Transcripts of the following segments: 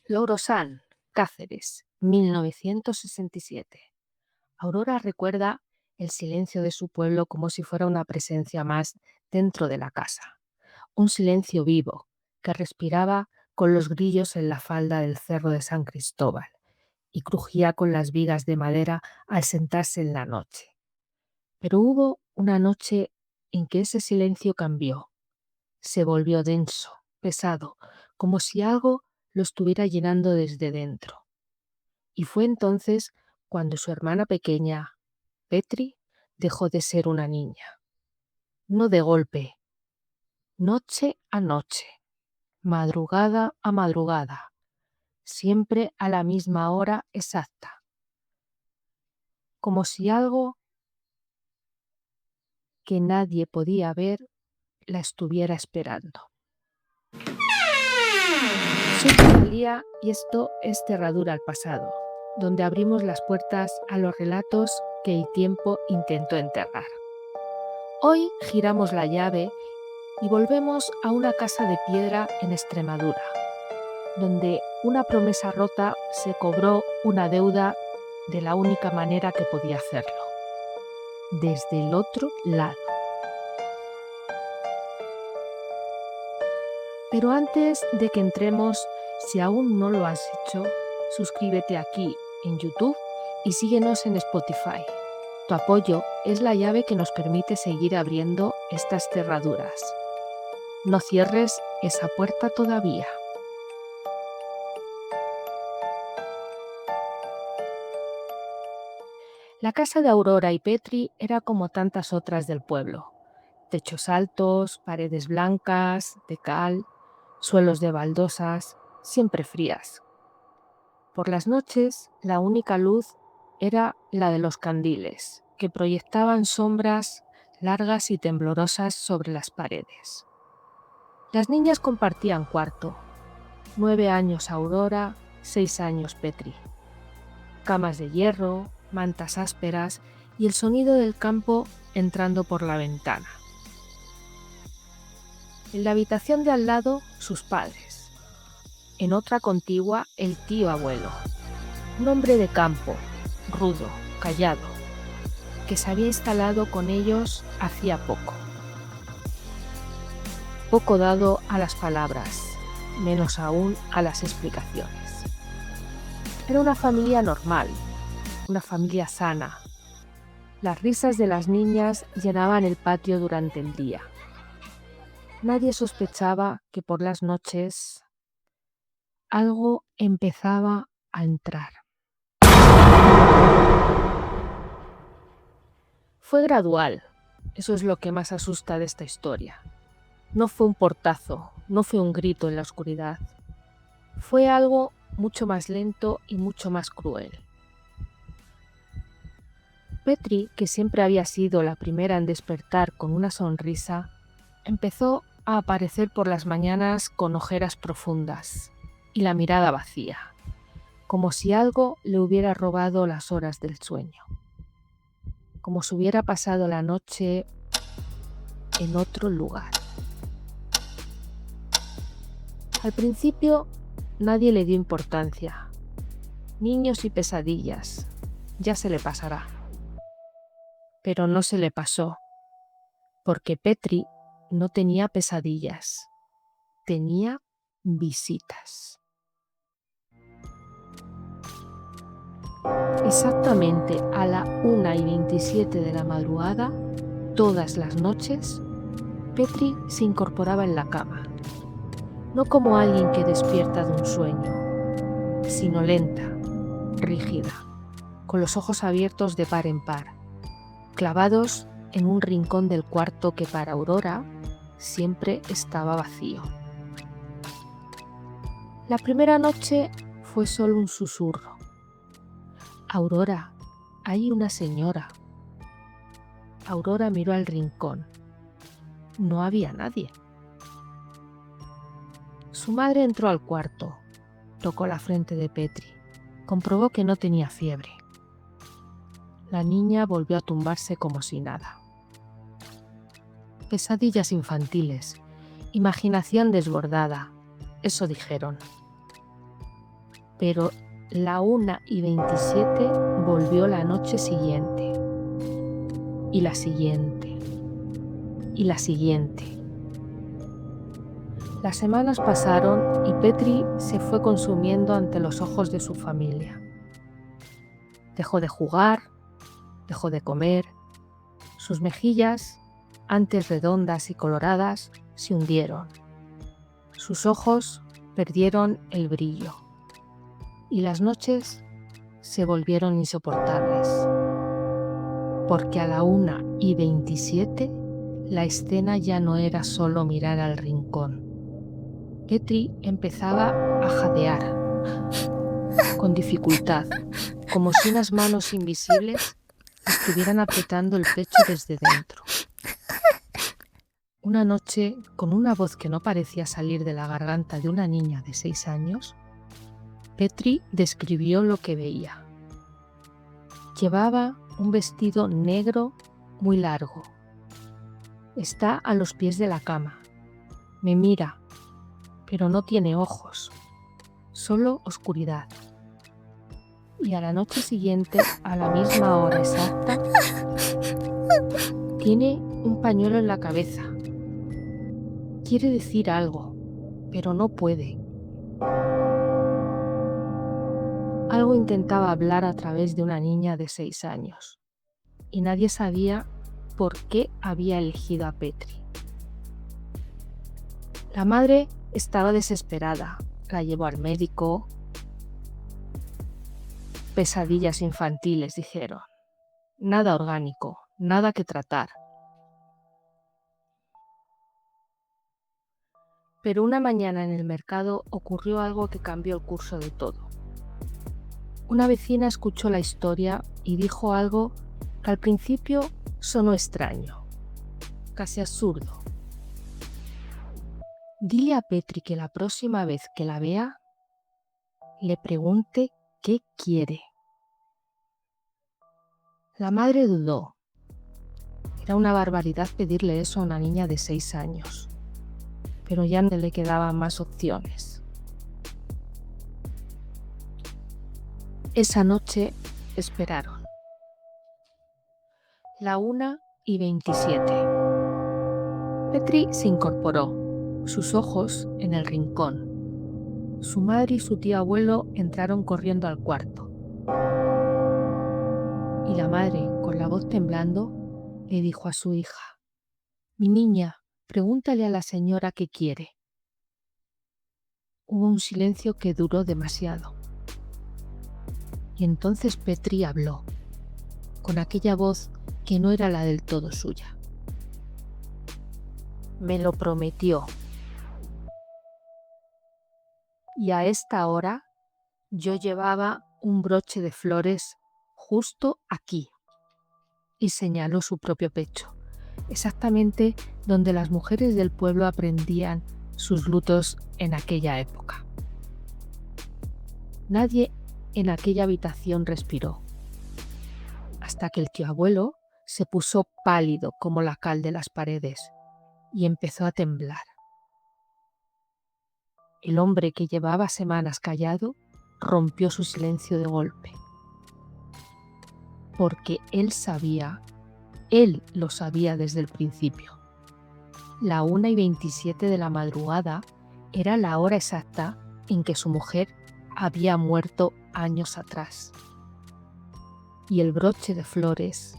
Lourosan, Cáceres, 1967. Aurora recuerda el silencio de su pueblo como si fuera una presencia más dentro de la casa. Un silencio vivo que respiraba con los grillos en la falda del cerro de San Cristóbal y crujía con las vigas de madera al sentarse en la noche. Pero hubo una noche en que ese silencio cambió. Se volvió denso, pesado, como si algo lo estuviera llenando desde dentro. Y fue entonces cuando su hermana pequeña, Petri, dejó de ser una niña. No de golpe, noche a noche, madrugada a madrugada, siempre a la misma hora exacta. Como si algo que nadie podía ver la estuviera esperando. Soy Rosalía y esto es Cerradura al Pasado, donde abrimos las puertas a los relatos que el tiempo intentó enterrar. Hoy giramos la llave y volvemos a una casa de piedra en Extremadura, donde una promesa rota se cobró una deuda de la única manera que podía hacerlo, desde el otro lado. Pero antes de que entremos, si aún no lo has hecho, suscríbete aquí en YouTube y síguenos en Spotify. Tu apoyo es la llave que nos permite seguir abriendo estas cerraduras. No cierres esa puerta todavía. La casa de Aurora y Petri era como tantas otras del pueblo. Techos altos, paredes blancas, de cal, suelos de baldosas, siempre frías. Por las noches, la única luz era la de los candiles, que proyectaban sombras largas y temblorosas sobre las paredes. Las niñas compartían cuarto. 9 años Aurora, 6 años Petri. Camas de hierro, mantas ásperas y el sonido del campo entrando por la ventana. En la habitación de al lado, sus padres. En otra contigua, el tío abuelo. Un hombre de campo, rudo, callado, que se había instalado con ellos hacía poco. Poco dado a las palabras, menos aún a las explicaciones. Era una familia normal, una familia sana. Las risas de las niñas llenaban el patio durante el día. Nadie sospechaba que por las noches algo empezaba a entrar. Fue gradual, eso es lo que más asusta de esta historia. No fue un portazo, no fue un grito en la oscuridad. Fue algo mucho más lento y mucho más cruel. Petri, que siempre había sido la primera en despertar con una sonrisa, empezó a aparecer por las mañanas con ojeras profundas y la mirada vacía, como si algo le hubiera robado las horas del sueño, como si hubiera pasado la noche en otro lugar. Al principio nadie le dio importancia. Niños y pesadillas, ya se le pasará. Pero no se le pasó, porque Petri no tenía pesadillas, tenía visitas. Exactamente a la 1:27 de la madrugada, todas las noches, Petri se incorporaba en la cama, no como alguien que despierta de un sueño, sino lenta, rígida, con los ojos abiertos de par en par, clavados en un rincón del cuarto que para Aurora siempre estaba vacío. La primera noche fue solo un susurro. Aurora, hay una señora. Aurora miró al rincón. No había nadie. Su madre entró al cuarto, tocó la frente de Petri, comprobó que no tenía fiebre. La niña volvió a tumbarse como si nada. Pesadillas infantiles, imaginación desbordada, eso dijeron. pero la 1:27 volvió la noche siguiente, y la siguiente, y la siguiente. Las semanas pasaron y Petri se fue consumiendo ante los ojos de su familia. Dejó de jugar, dejó de comer. Sus mejillas, antes redondas y coloradas, se hundieron. Sus ojos perdieron el brillo y las noches se volvieron insoportables. Porque a la 1:27 la escena ya no era solo mirar al rincón. Petri empezaba a jadear, con dificultad, como si unas manos invisibles estuvieran apretando el pecho desde dentro. Una noche, con una voz que no parecía salir de la garganta de una niña de 6 años, Petri describió lo que veía. Llevaba un vestido negro muy largo. Está a los pies de la cama. Me mira, pero no tiene ojos, solo oscuridad. Y a la noche siguiente, a la misma hora exacta, tiene un pañuelo en la cabeza. Quiere decir algo, pero no puede. Algo intentaba hablar a través de una niña de 6 años, y nadie sabía por qué había elegido a Petri. La madre estaba desesperada, la llevó al médico. Pesadillas infantiles, dijeron. Nada orgánico, nada que tratar. Pero una mañana en el mercado ocurrió algo que cambió el curso de todo. Una vecina escuchó la historia y dijo algo que al principio sonó extraño, casi absurdo. Dile a Petri que la próxima vez que la vea, le pregunte qué quiere. La madre dudó. Era una barbaridad pedirle eso a una niña de 6 años, pero ya no le quedaban más opciones. Esa noche esperaron. La 1:27. Petri se incorporó, sus ojos en el rincón. Su madre y su tío abuelo entraron corriendo al cuarto. Y la madre, con la voz temblando, le dijo a su hija: «Mi niña, pregúntale a la señora qué quiere». Hubo un silencio que duró demasiado. Y entonces Petri habló, con aquella voz que no era la del todo suya. Me lo prometió. Y a esta hora yo llevaba un broche de flores justo aquí. Y señaló su propio pecho, exactamente donde las mujeres del pueblo aprendían sus lutos en aquella época. Nadie en aquella habitación respiró, hasta que el tío abuelo se puso pálido como la cal de las paredes y empezó a temblar. El hombre que llevaba semanas callado rompió su silencio de golpe, porque él lo sabía desde el principio. La 1:27 de la madrugada era la hora exacta en que su mujer había muerto años atrás. Y el broche de flores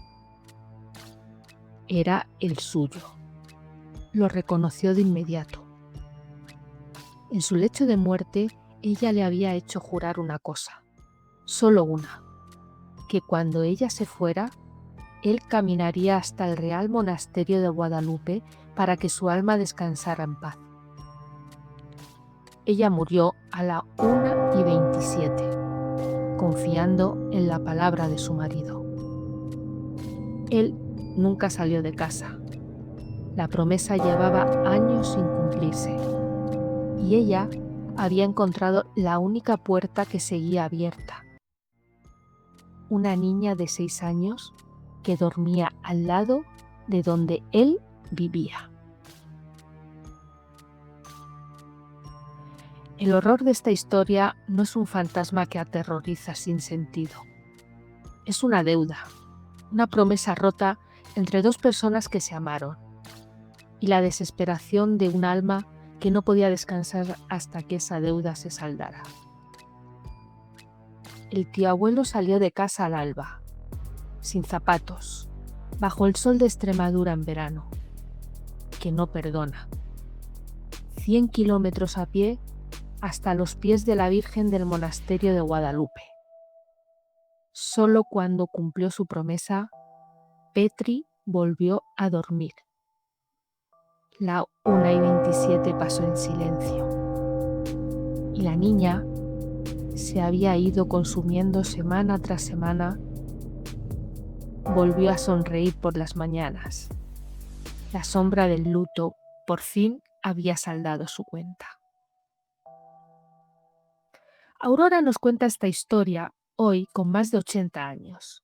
era el suyo. Lo reconoció de inmediato. En su lecho de muerte, ella le había hecho jurar una cosa, solo una, que cuando ella se fuera, él caminaría hasta el Real Monasterio de Guadalupe para que su alma descansara en paz. Ella murió a la 1:27, confiando en la palabra de su marido. Él nunca salió de casa. La promesa llevaba años sin cumplirse. Y ella había encontrado la única puerta que seguía abierta. Una niña de 6 años que dormía al lado de donde él vivía. El horror de esta historia no es un fantasma que aterroriza sin sentido. Es una deuda, una promesa rota entre dos personas que se amaron y la desesperación de un alma que no podía descansar hasta que esa deuda se saldara. El tío abuelo salió de casa al alba, sin zapatos, bajo el sol de Extremadura en verano, que no perdona. 100 kilómetros a pie hasta los pies de la Virgen del monasterio de Guadalupe. Solo cuando cumplió su promesa, Petri volvió a dormir. La 1:27 pasó en silencio, y la niña se había ido consumiendo semana tras semana. Volvió a sonreír por las mañanas. La sombra del luto por fin había saldado su cuenta. Aurora nos cuenta esta historia hoy con más de 80 años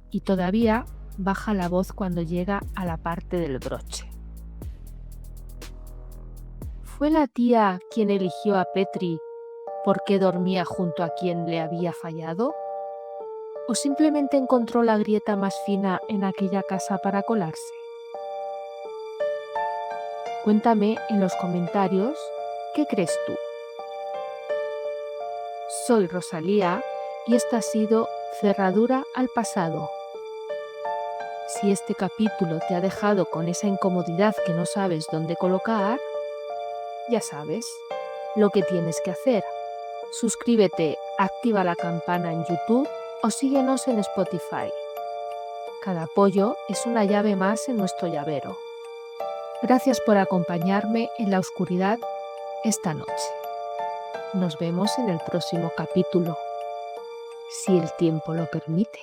y todavía baja la voz cuando llega a la parte del broche. ¿Fue la tía quien eligió a Petri porque dormía junto a quien le había fallado? ¿O simplemente encontró la grieta más fina en aquella casa para colarse? Cuéntame en los comentarios, ¿qué crees tú? Soy Rosalía y esto ha sido Cerradura al pasado. Si este capítulo te ha dejado con esa incomodidad que no sabes dónde colocar, ya sabes lo que tienes que hacer. Suscríbete, activa la campana en YouTube o síguenos en Spotify. Cada apoyo es una llave más en nuestro llavero. Gracias por acompañarme en la oscuridad esta noche. Nos vemos en el próximo capítulo, si el tiempo lo permite.